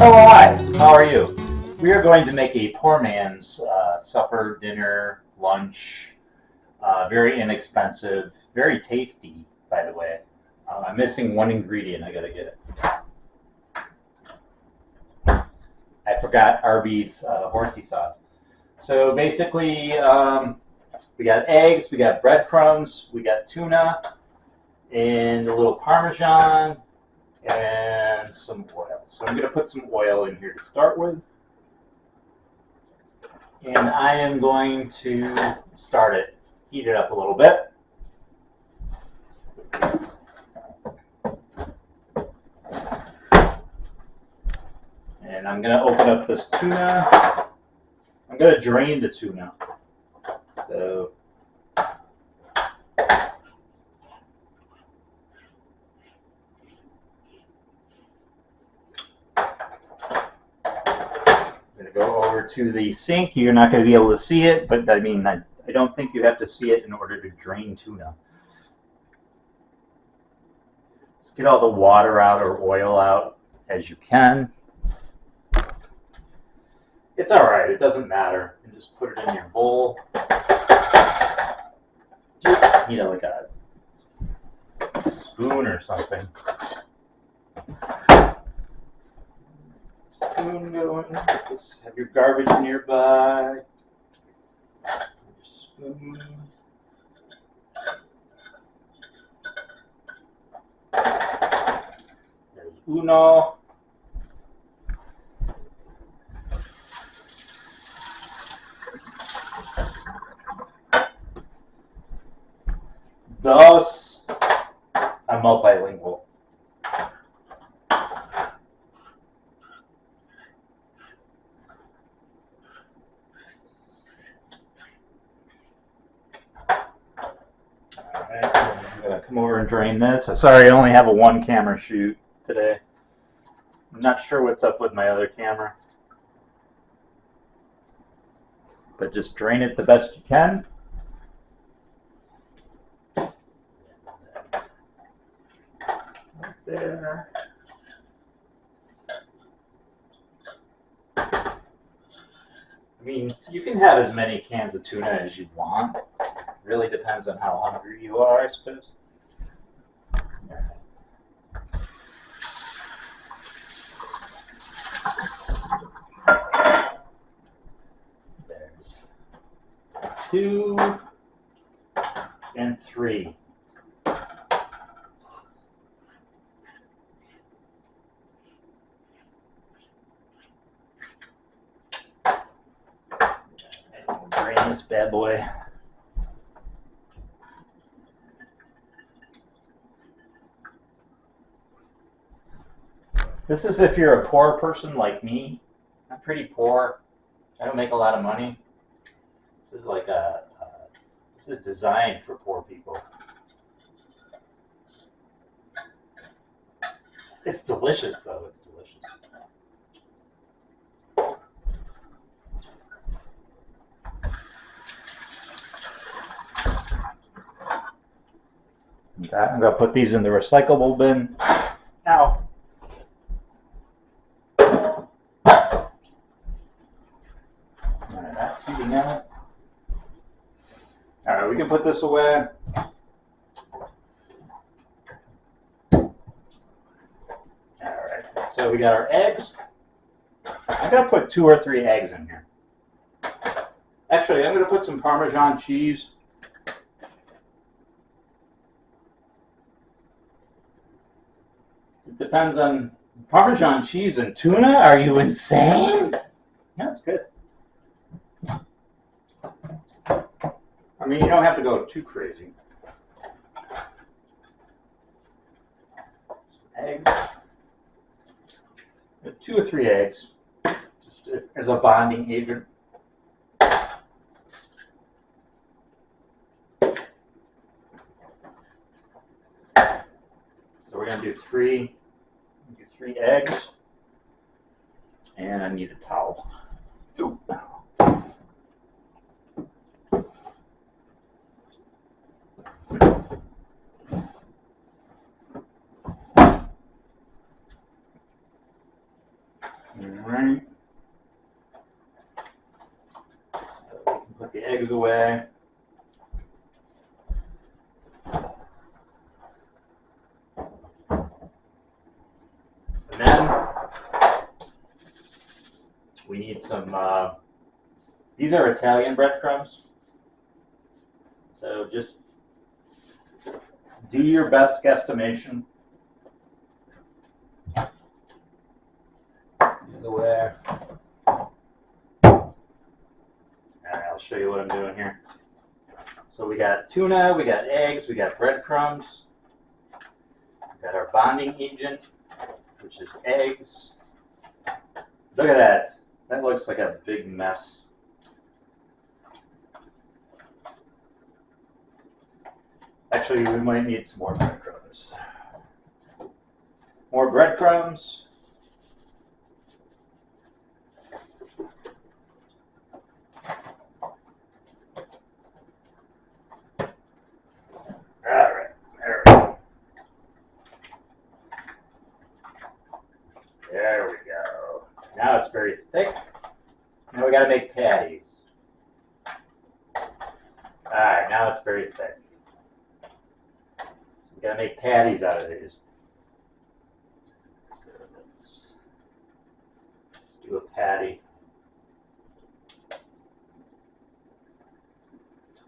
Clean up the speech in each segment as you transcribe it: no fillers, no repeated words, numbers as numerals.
Oh, hi. How are you? We are going to make a poor man's supper, dinner, lunch. Very inexpensive, very tasty, by the way. I'm missing one ingredient. I gotta get it. I forgot Arby's horsey sauce. So basically, we got eggs, we got breadcrumbs, we got tuna, and a little Parmesan, and some oil. So I'm gonna put some oil in here to start with. And I am going to start it, heat it up a little bit. And I'm going to open up this tuna. I'm going to drain the tuna. So I'm going to go over to the sink. You're not going to be able to see it, but I mean, I don't think you have to see it in order to drain tuna. Let's get all the water out or oil out as you can. It's all right. It doesn't matter. You just put it in your bowl. You know, like a spoon or something. Spoon going. Just have your garbage nearby. Your spoon. There's uno. Dos. I'm multilingual. Alright, I'm going to come over and drain this. Sorry, I only have a one camera shoot today. I'm not sure what's up with my other camera. But just drain it the best you can. Right there. I mean, you can have as many cans of tuna as you want. It really depends on how hungry you are, I suppose. There's 2 and 3. Drain this bad boy. This is if you're a poor person like me. I'm pretty poor. I don't make a lot of money. This is like this is designed for poor people. It's delicious though. It's delicious. Okay, I'm gonna put these in the recyclable bin. Now. Alright, that's heating out. Alright, we can put this away. Alright, so we got our eggs. I'm gonna put 2 or 3 eggs in here. Actually, I'm gonna put some Parmesan cheese. It depends on Parmesan cheese and tuna. Are you insane? That's good. I mean, you don't have to go too crazy. Eggs. 2 or 3 eggs, just as a bonding agent. So we're gonna do 3 eggs, and I need a towel. Ooh. eggs away. And then we need some, these are Italian breadcrumbs. So just do your best guesstimation. Away. All right, I'll show you what I'm doing here. So we got tuna, we got eggs, we got breadcrumbs. We got our bonding agent, which is eggs. Look at that. That looks like a big mess. Actually, we might need some more breadcrumbs. More breadcrumbs. All right, there we go. There we go. Now it's very thick. Now we got to make patties. All right, now it's very thick. So we got to make patties out of these. So let's do a patty.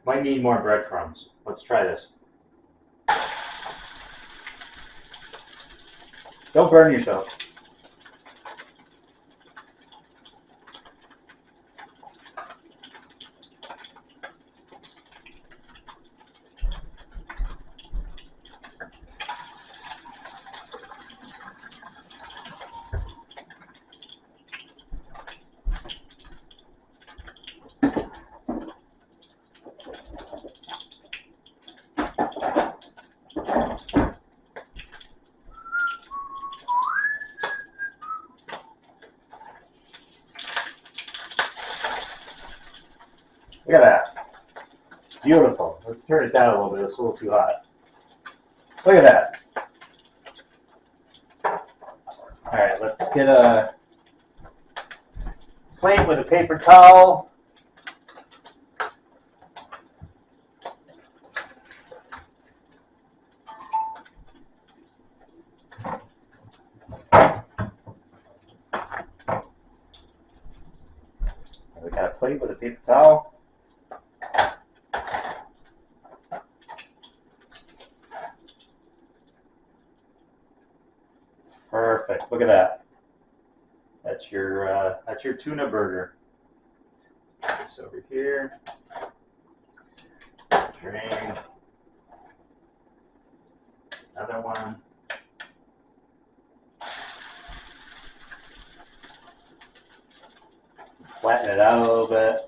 Might need more breadcrumbs. Let's try this. Don't burn yourself. Look at that. Beautiful. Let's turn it down a little bit. It's a little too hot. Look at that. All right, let's get a plate with a paper towel. We got a plate with a paper towel. Perfect. Look at that. That's your tuna burger. Put this over here. Drain. Another one. Flatten it out a little bit.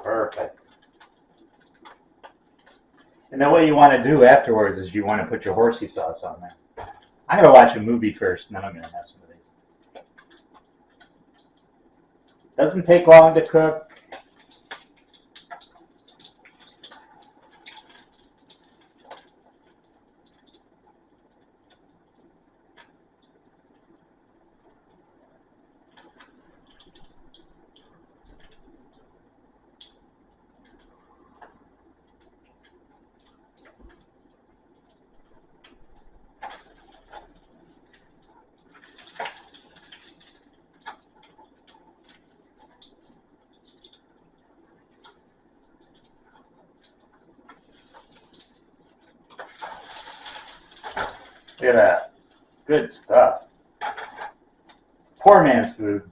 Perfect. And then what you want to do afterwards is you want to put your horsey sauce on there. I'm going to watch a movie first, and then I'm going to have some of these. Doesn't take long to cook. Look at that. Good stuff. Poor man's food.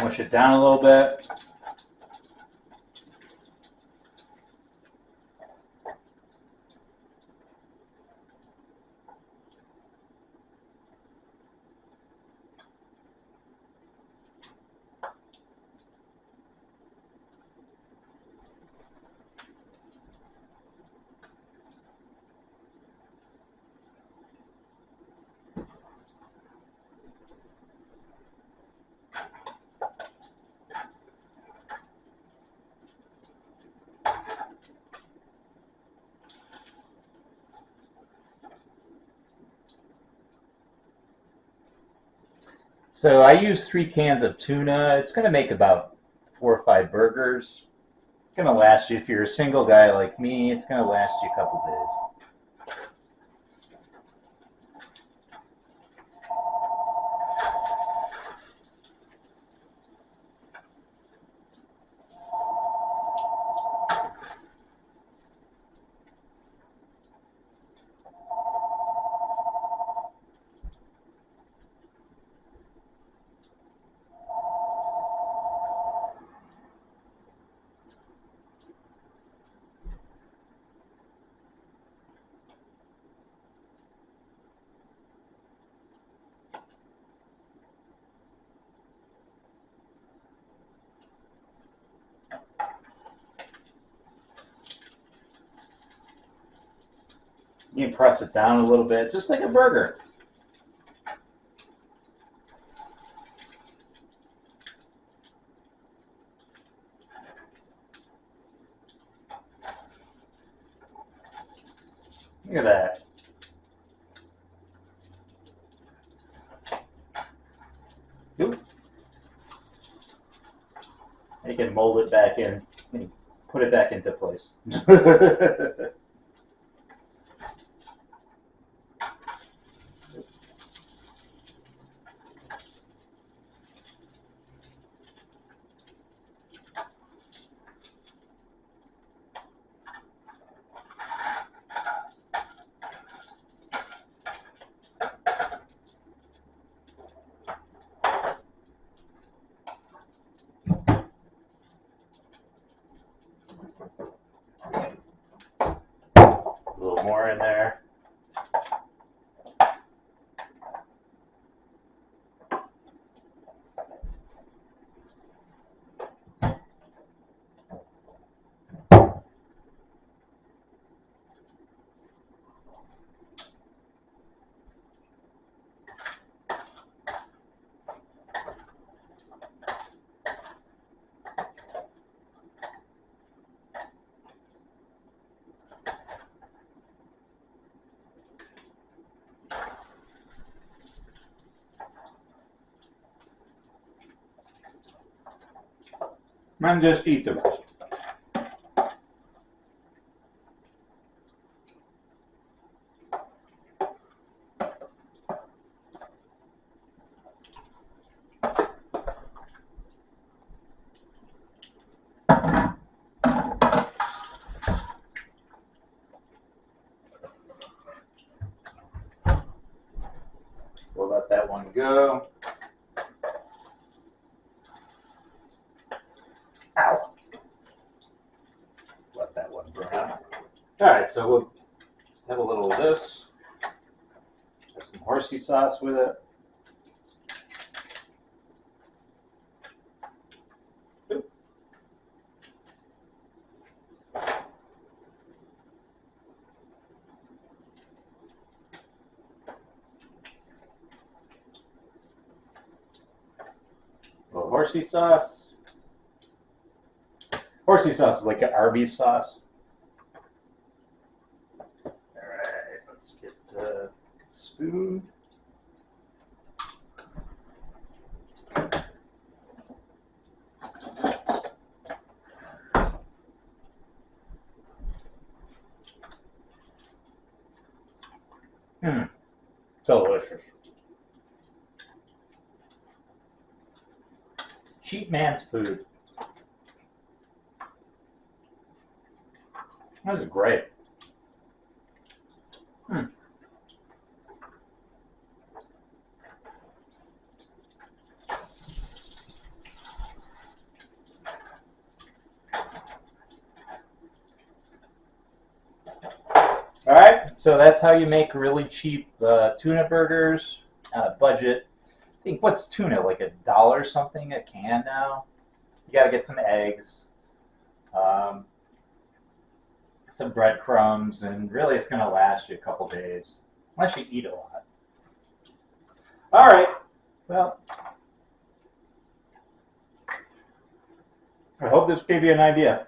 Mush it down a little bit. So I use 3 cans of tuna. It's going to make about 4 or 5 burgers. It's going to last you, if you're a single guy like me, it's going to last you a couple days. You can press it down a little bit, just like a burger. Look at that. Oop. You can mold it back in and put it back into place. A little more in there. And just eat the rest. We'll let that one go. Ow. Let that one burn out. All right, so we'll just have a little of this. Have some horsey sauce with it. A little horsey sauce. Horsey sauce is like an Arby's sauce. All right, let's get a spoon. Delicious. It's cheap man's food. This is great. So that's how you make really cheap tuna burgers. Budget. I think what's tuna, like $1 something a can now? You got to get some eggs, um, some breadcrumbs, and really it's going to last you a couple days, unless you eat a lot. All right. Well, I hope this gave you an idea.